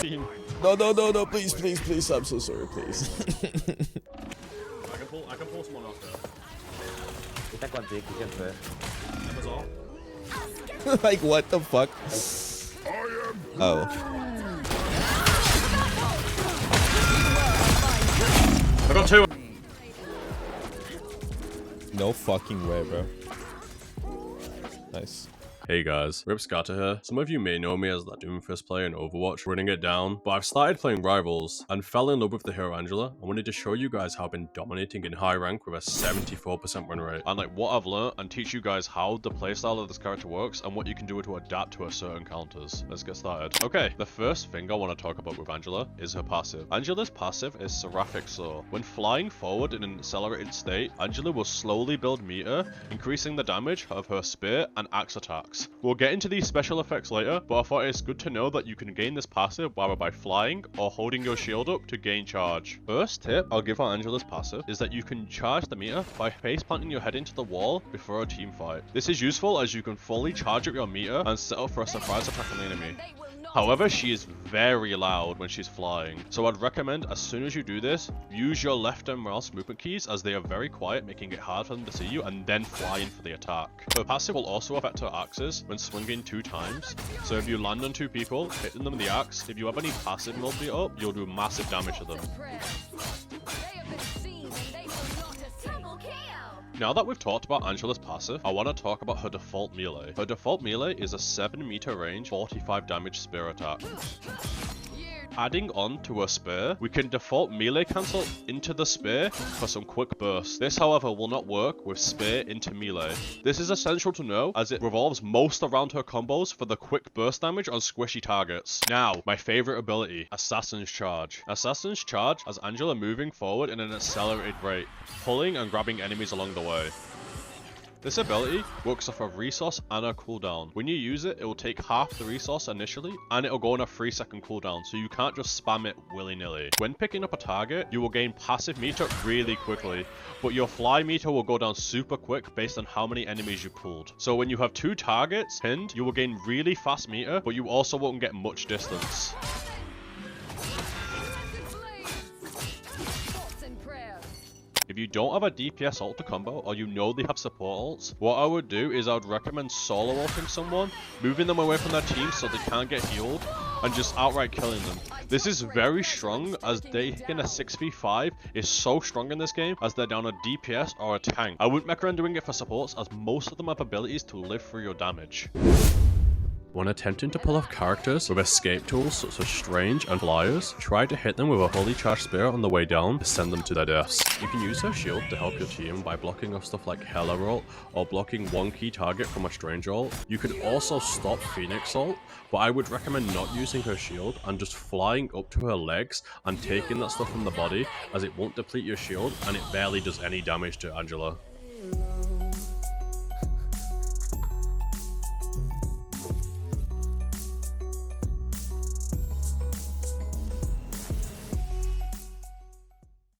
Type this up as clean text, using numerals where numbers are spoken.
team. No, please, I'm so sorry, please. I can pull someone off there. Kita konflik, kita first. That was all. Like, what the fuck? Oh. I got two. No fucking way, bro. Nice. Hey guys, Rip Scatter here. Some of you may know me as that Doomfist player in Overwatch, running it down, but I've started playing Rivals and fell in love with the hero Angela. I wanted to show you guys how I've been dominating in high rank with a 74% win rate, and like what I've learned, and teach you guys how the playstyle of this character works and what you can do to adapt to a certain counters. Let's get started. Okay, the first thing I want to talk about with Angela is her passive. Angela's passive is Seraphic Soar. When flying forward in an accelerated state, Angela will slowly build meter, increasing the damage of her spear and axe attacks. We'll get into these special effects later, but I thought it's good to know that you can gain this passive whether by flying or holding your shield up to gain charge. First tip I'll give on Angela's passive is that you can charge the meter by face planting your head into the wall before a team fight. This is useful as you can fully charge up your meter and set up for a surprise attack on the enemy. However, she is very loud when she's flying, so I'd recommend as soon as you do this, use your left and mouse movement keys as they are very quiet, making it hard for them to see you, and then fly in for the attack. Her passive will also affect her axes when swinging 2 times, so if you land on 2 people, hitting them with the axe, if you have any passive multi up, you'll do massive damage to them. Now that we've talked about Angela's passive, I want to talk about her default melee. Her default melee is a 7 meter range, 45 damage spear attack. Adding on to her spear, we can default melee cancel into the spear for some quick bursts. This, however, will not work with spear into melee. This is essential to know as it revolves most around her combos for the quick burst damage on squishy targets. Now, my favorite ability, Assassin's Charge. Assassin's Charge has Angela moving forward in an accelerated rate, pulling and grabbing enemies along the way. This ability works off a resource and a cooldown. When you use it, it will take half the resource initially, and it will go on a 3-second cooldown, so you can't just spam it willy-nilly. When picking up a target, you will gain passive meter really quickly, but your fly meter will go down super quick based on how many enemies you pulled. So when you have 2 targets pinned, you will gain really fast meter, but you also won't get much distance. If you don't have a DPS ult to combo, or you know they have support ults, what I would do is I would recommend solo ulting someone, moving them away from their team so they can't get healed, and just outright killing them. This is very strong as they in a 6v5 is so strong in this game as they're down a DPS or a tank. I wouldn't recommend doing it for supports as most of them have abilities to live through your damage. When attempting to pull off characters with escape tools such as Strange and Flyers, try to hit them with a fully charged spear on the way down to send them to their deaths. You can use her shield to help your team by blocking off stuff like Hella ult or blocking one key target from a Strange ult. You can also stop Phoenix ult, but I would recommend not using her shield and just flying up to her legs and taking that stuff from the body as it won't deplete your shield and it barely does any damage to Angela.